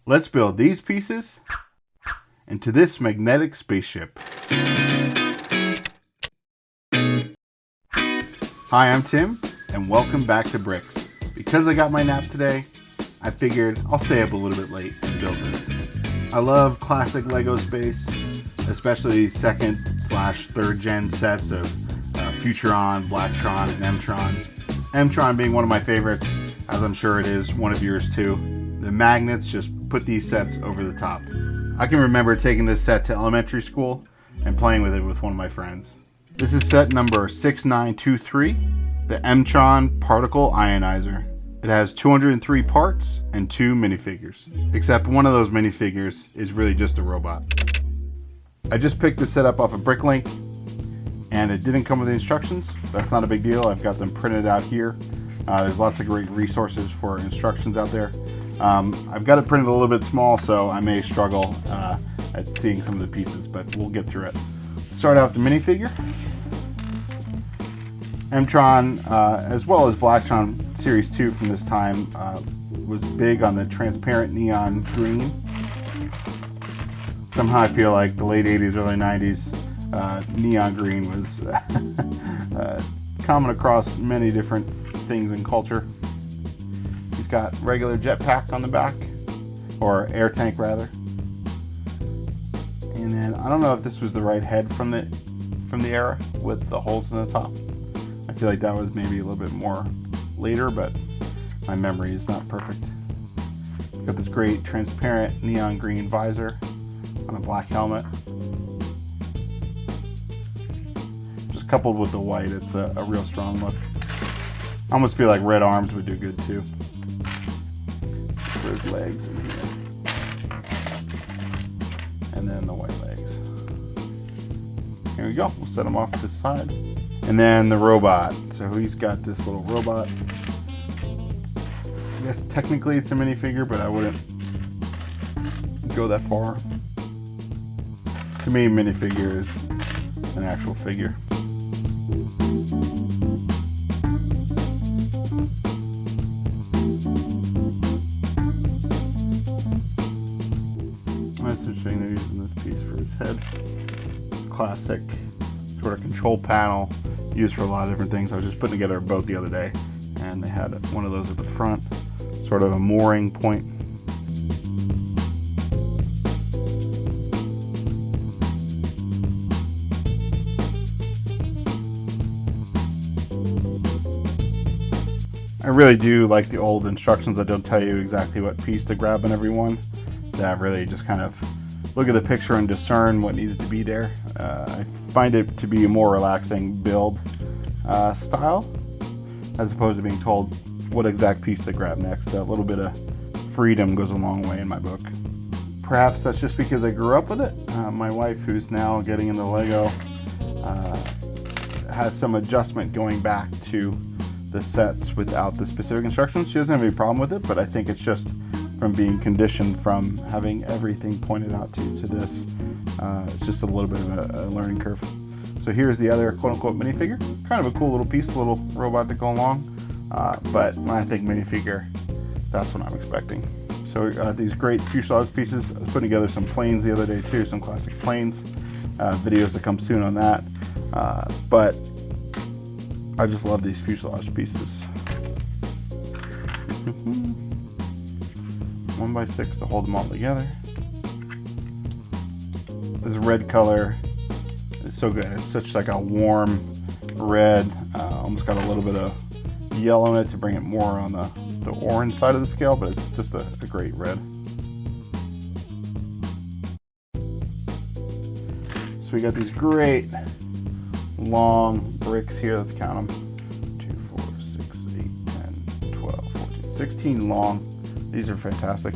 Let's build these pieces into this magnetic spaceship. Hi, I'm Tim, and welcome back to Bricks. Because I got my nap today, I figured I'll stay up a little bit late and build this. I love classic Lego space, especially second/third gen sets of Fuselage, Blacktron, and M-Tron. M-Tron being one of my favorites, as I'm sure it is one of yours too. The magnets just put these sets over the top. I can remember taking this set to elementary school and playing with it with one of my friends. This is set number 6923, the M-Tron Particle Ionizer. It has 203 parts and 2 minifigures, except one of those minifigures is really just a robot. I just picked this set up off of Bricklink, and it didn't come with the instructions. That's not a big deal. I've got them printed out here. There's lots of great resources for instructions out there. I've got it printed a little bit small, so I may struggle at seeing some of the pieces, but we'll get through it. Start out with the minifigure. M-Tron, as well as Blacktron Series 2 from this time, was big on the transparent neon green. Somehow I feel like the late 80s, early 90s, neon green was common across many different things in culture. He's got regular jetpack on the back, or air tank rather. And then I don't know if this was the right head from the era with the holes in the top. I feel like that was maybe a little bit more later, but my memory is not perfect. Got this great transparent neon green visor on a black helmet. Just coupled with the white, it's a real strong look. I almost feel like red arms would do good too. There's legs in here. And then the white legs. Here we go. We'll set them off to the side. And then the robot. So he's got this little robot. I guess technically it's a minifigure, but I wouldn't go that far. To me, minifigure is an actual figure. That's interesting, they're using this piece for his head. It's a classic sort of control panel used for a lot of different things. I was just putting together a boat the other day, and they had one of those at the front, sort of a mooring point. I really do like the old instructions that don't tell you exactly what piece to grab on every one. That really just kind of look at the picture and discern what needs to be there. I find it to be a more relaxing build style, as opposed to being told what exact piece to grab next. That little bit of freedom goes a long way in my book. Perhaps that's just because I grew up with it. My wife, who's now getting into Lego, has some adjustment going back to the sets without the specific instructions. She doesn't have any problem with it, but I think it's just from being conditioned from having everything pointed out to this. It's just a little bit of a learning curve. So here's the other quote-unquote minifigure. Kind of a cool little piece, a little robot to go along. But when I think minifigure, that's what I'm expecting. So these great fuselage pieces. I was putting together some planes the other day too, some classic planes. Videos to come soon on that. But I just love these fuselage pieces. 1x6 to hold them all together. This red color is so good. It's such like a warm red, almost got a little bit of yellow in it to bring it more on the orange side of the scale, but it's just a great red. So we got these great long bricks here. Let's count them. 2, 4, 6, 8, 10, 12, 14, 16 long. These are fantastic.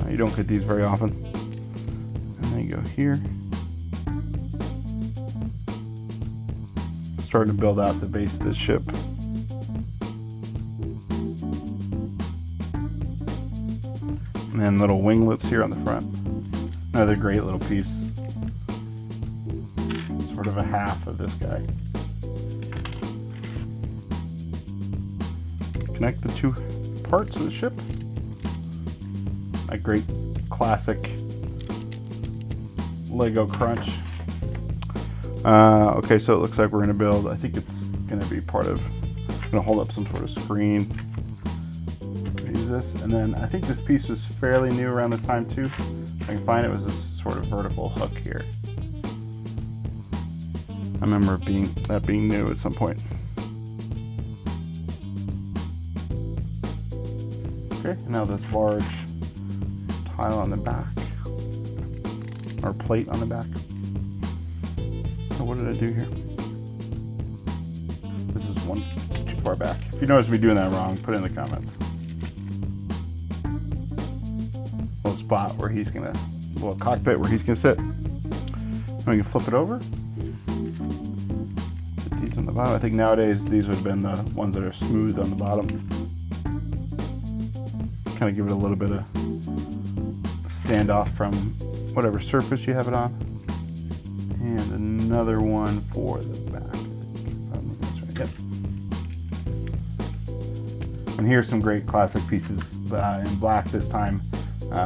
You don't get these very often. And then you go here. Starting to build out the base of this ship. And then little winglets here on the front. Another great little piece. Sort of a half of this guy. Connect the two parts of the ship. a great classic Lego crunch. Okay, so it looks like we're gonna build, I think it's gonna be part of, I'm gonna hold up some sort of screen. Use this, and then I think this piece was fairly new around the time too. If I can find it, was this sort of vertical hook here. I remember that being new at some point. Okay, now this large tile on the back, or plate on the back. So what did I do here? This is one too far back. If you notice me doing that wrong, put it in the comments. Little spot where he's gonna, little cockpit where he's gonna sit. And we can flip it over. Put these on the bottom. I think nowadays these would have been the ones that are smooth on the bottom. Kind of give it a little bit of standoff from whatever surface you have it on. And another one for the back. I think that's right. Yep. And here's some great classic pieces in black this time.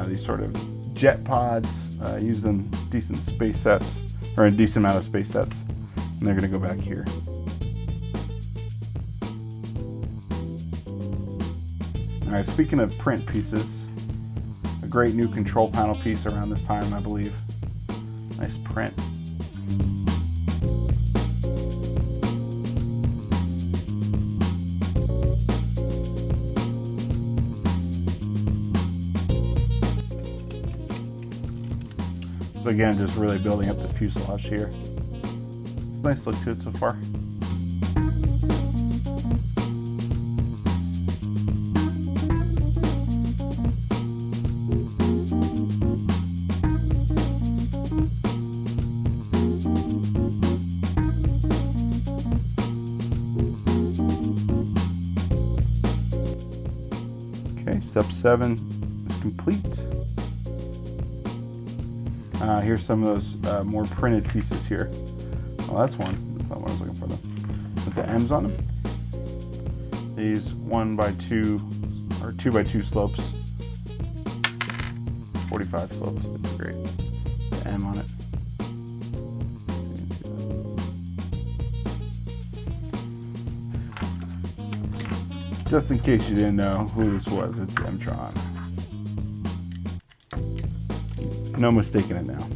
These sort of jet pods, use them decent space sets, or a decent amount of space sets, and they're going to go back here. All right, speaking of print pieces, a great new control panel piece around this time, I believe. Nice print. So again, just really building up the fuselage here. It's a nice look to it so far. Okay, step 7 is complete. Here's some of those more printed pieces here. Well, that's one. That's not what I was looking for though. With the M's on them. These 1x2 or 2x2 slopes. 45 slopes. It's great. The M on it. Just in case you didn't know who this was, it's M-Tron. No mistaking it now.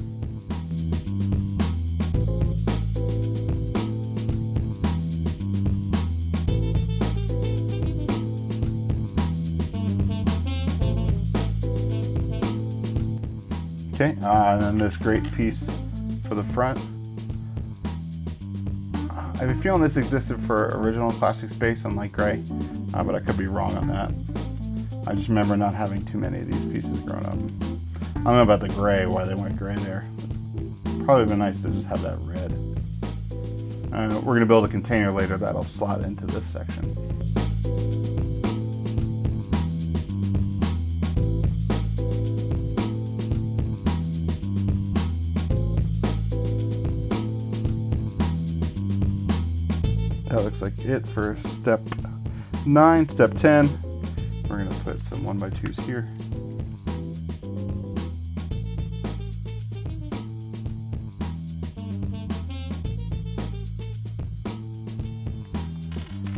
Okay, and then this great piece for the front. I have a feeling this existed for original classic space on light gray, but I could be wrong on that. I just remember not having too many of these pieces growing up. I don't know about the gray, why they went gray there. Probably been nice to just have that red. We're gonna build a container later that'll slot into this section. That looks like it for step 9. Step 10, we're gonna put some 1x2s here.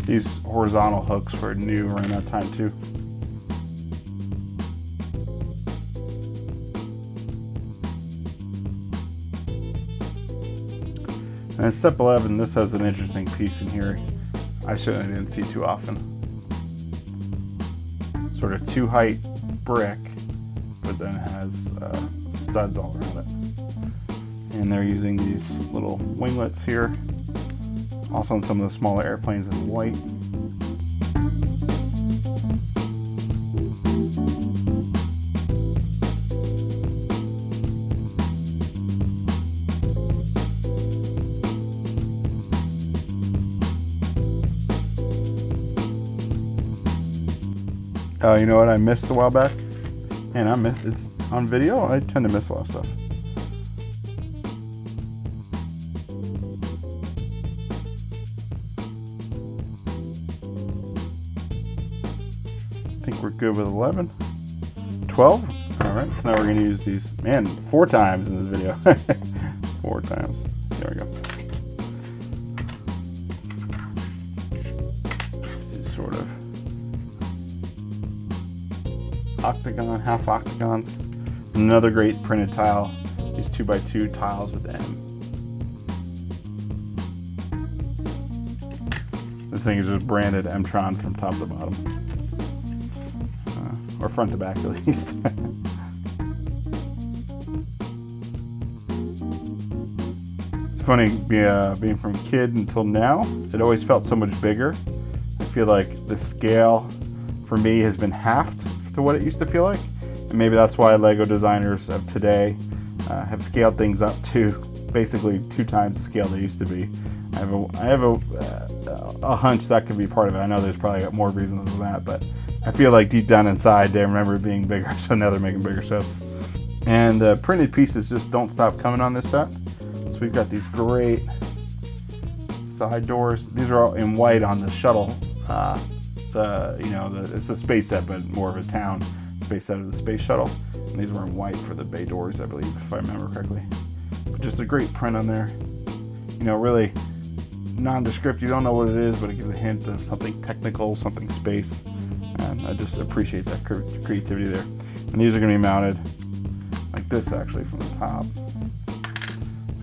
These horizontal hooks were new around that time too. And step 11, this has an interesting piece in here I certainly didn't see too often. Sort of 2-height brick, but then has studs all around it. And they're using these little winglets here. Also on some of the smaller airplanes in white. You know what I missed a while back? And it's on video. I tend to miss a lot of stuff. I think we're good with 11. 12? All right, so now we're gonna use these, man, 4 times in this video. 4 times. There we go. This is sort of octagon, half octagons. Another great printed tile. These 2x2 tiles with M. This thing is just branded M-Tron from top to bottom. Or front to back at least. It's funny, being from a kid until now, it always felt so much bigger. I feel like the scale for me has been halved to what it used to feel like. And maybe that's why Lego designers of today have scaled things up to basically 2 times the scale they used to be. I have a hunch that could be part of it. I know there's probably more reasons than that, but I feel like deep down inside they remember it being bigger, so now they're making bigger sets. And the printed pieces just don't stop coming on this set. So we've got these great side doors. These are all in white on the shuttle. It's a space set, but more of a town space set of the space shuttle. And these were in white for the bay doors, I believe, if I remember correctly. But just a great print on there. You know, really nondescript. You don't know what it is, but it gives a hint of something technical, something space. And I just appreciate that creativity there. And these are going to be mounted like this, actually, from the top.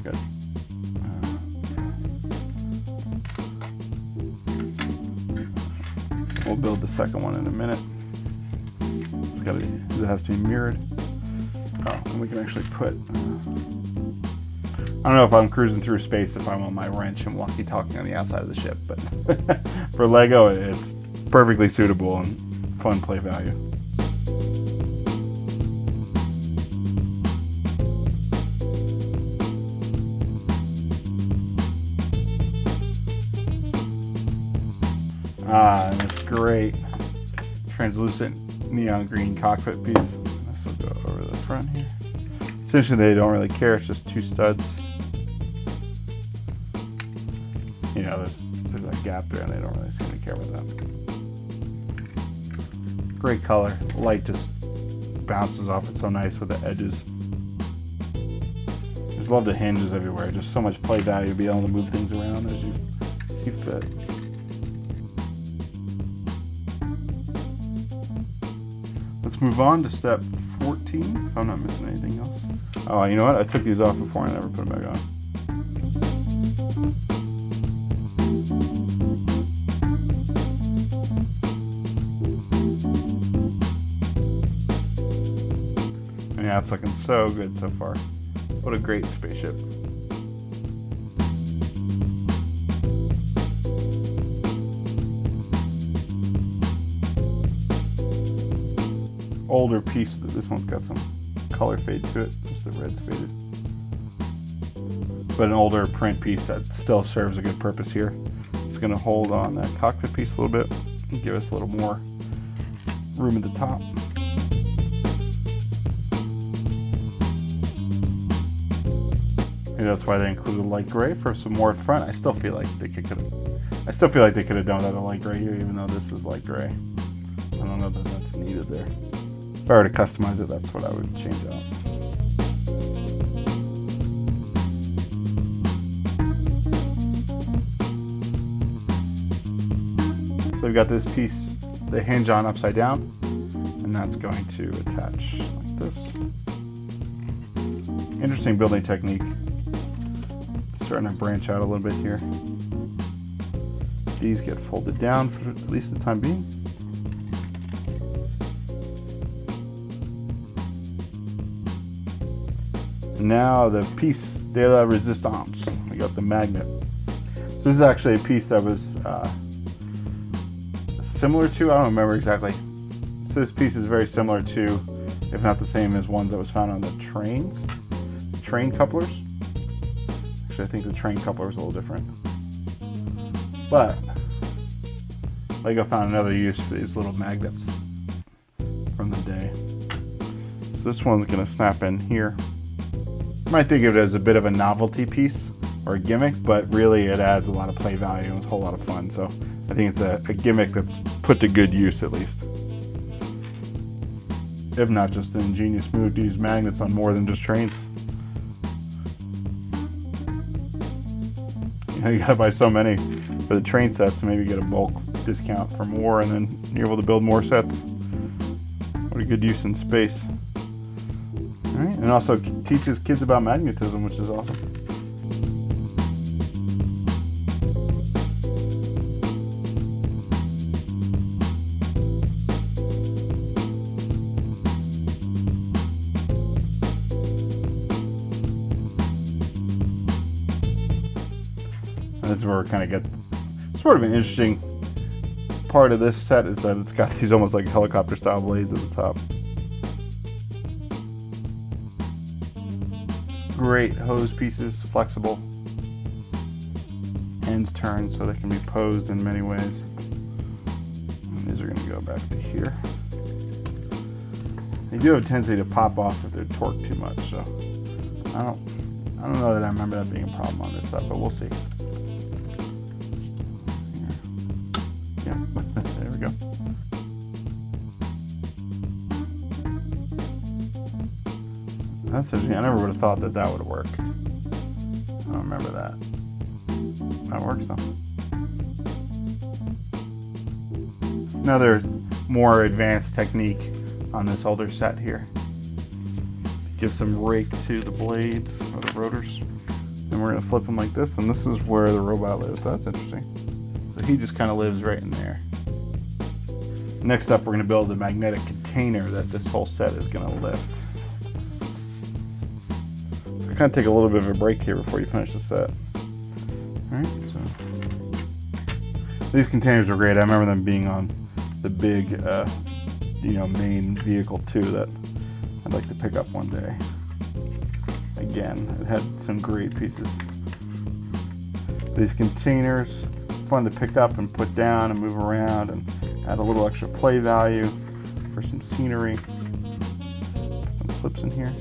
Got, we'll build the second one in a minute. It has to be mirrored. Oh, and we can actually put. I don't know if I'm cruising through space if I want my wrench and walkie-talkie on the outside of the ship, but for Lego, it's perfectly suitable and fun play value. And this great translucent neon green cockpit piece. This will go over the front here. Essentially, they don't really care. It's just 2 studs. You know, there's that gap there, and they don't really seem to care about that. Great color. Light just bounces off it so nice with the edges. Just love the hinges everywhere. Just so much play value, be able to move things around as you see fit. Let's move on to step 14, if I'm not missing anything else. Oh, you know what? I took these off before and I never put them back on. And yeah, it's looking so good so far. What a great spaceship. Older piece. This one's got some color fade to it. Just the red's faded. But an older print piece that still serves a good purpose here. It's going to hold on that cockpit piece a little bit and give us a little more room at the top. Maybe that's why they included light gray for some more front. I still feel like they could have done that in light gray here, even though this is light gray. I don't know that that's needed there. If I were to customize it, that's what I would change out. So we've got this piece, the hinge on upside down, and that's going to attach like this. Interesting building technique. Starting to branch out a little bit here. These get folded down for at least the time being. Now the piece de la resistance. We got the magnet. So this is actually a piece that was similar to, I don't remember exactly. So this piece is very similar to, if not the same as ones that was found on the trains. Train couplers. Actually, I think the train coupler is a little different. But Lego found another use for these little magnets from the day. So this one's gonna snap in here. You might think of it as a bit of a novelty piece or a gimmick, but really it adds a lot of play value and it's a whole lot of fun. So I think it's a gimmick that's put to good use at least. if not just an ingenious move to use magnets on more than just trains. You know, you gotta buy so many for the train sets, maybe get a bulk discount for more, and then you're able to build more sets. What a good use in space. All right, and also teaches kids about magnetism, which is awesome. This is where we kind of get sort of an interesting part of this set, is that it's got these almost like helicopter style blades at the top. Great hose pieces, flexible. Ends turn so they can be posed in many ways. And these are going to go back to here. They do have a tendency to pop off if they're torqued too much, so I don't know that I remember that being a problem on this set, but we'll see. Yeah, there we go. That's interesting. I never would have thought that that would work. I don't remember that. That works though. Another more advanced technique on this older set here. Give some rake to the blades or the rotors. And we're going to flip them like this, and this is where the robot lives. So that's interesting. So he just kind of lives right in there. Next up, we're going to build a magnetic container that this whole set is going to lift. So kind of take a little bit of a break here before you finish the set. All right, so these containers are great. I remember them being on the big, main vehicle too that I'd like to pick up one day. Again, it had some great pieces. These containers, fun to pick up and put down and move around and add a little extra play value for some scenery. Put some clips in here.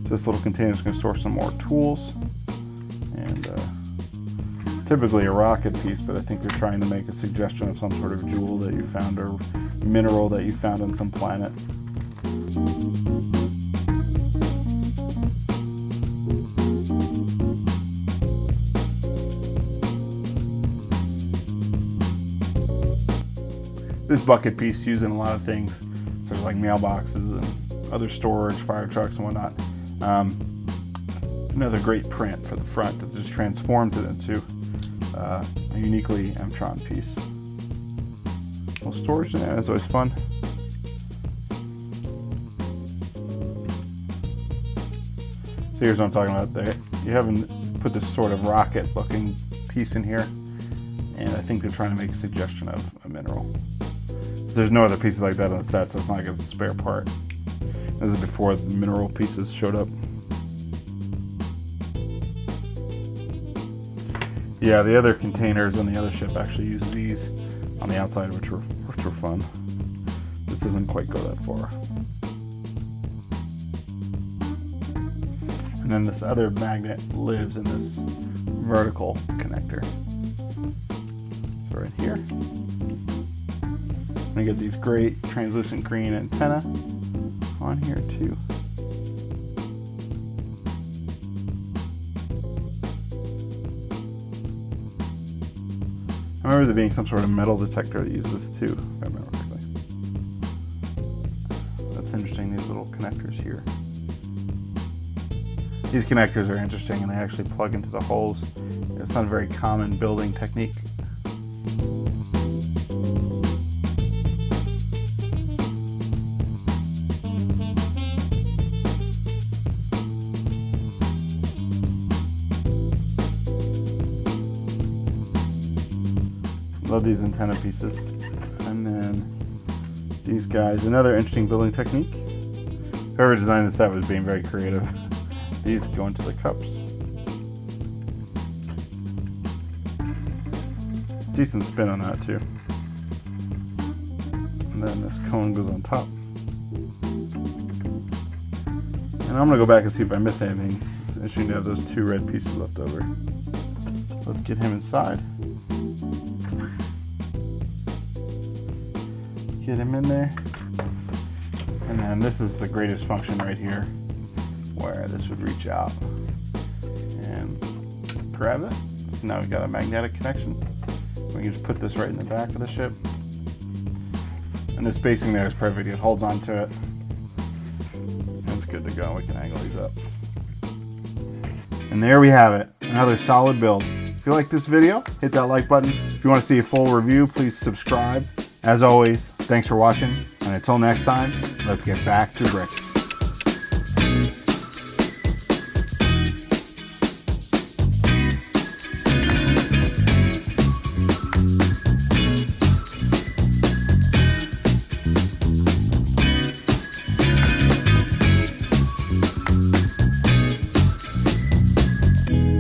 This little container is going to store some more tools. And it's typically a rocket piece, but I think they're trying to make a suggestion of some sort of jewel that you found or mineral that you found on some planet. This bucket piece used in a lot of things, sort of like mailboxes and other storage, fire trucks and whatnot. Another great print for the front that just transforms it into a uniquely M-Tron piece. A little storage in there is always fun. So here's what I'm talking about there. You haven't put this sort of rocket looking piece in here, and I think they're trying to make a suggestion of a mineral. There's no other pieces like that on the set, so it's not like it's a spare part. This is before the mineral pieces showed up. Yeah, the other containers on the other ship actually use these on the outside, which were fun. This doesn't quite go that far. And then this other magnet lives in this vertical connector. So right here. I get these great translucent green antenna on here too. I remember there being some sort of metal detector that uses this too, if I remember correctly. That's interesting, these little connectors here. These connectors are interesting and they actually plug into the holes. It's not a very common building technique. Love these antenna pieces. And then these guys, another interesting building technique. Whoever designed this set was being very creative. These go into the cups. Decent spin on that too. And then this cone goes on top. And I'm gonna go back and see if I missed anything. It's interesting to have those two red pieces left over. Let's get him inside. Get him in there. And then this is the greatest function right here, where this would reach out and grab it. So now we've got a magnetic connection. We can just put this right in the back of the ship. And the spacing there is perfect. It holds on to it. And it's good to go. We can angle these up. And there we have it. Another solid build. If you like this video, hit that like button. If you want to see a full review, please subscribe. As always, thanks for watching. And until next time, let's get back to bricks.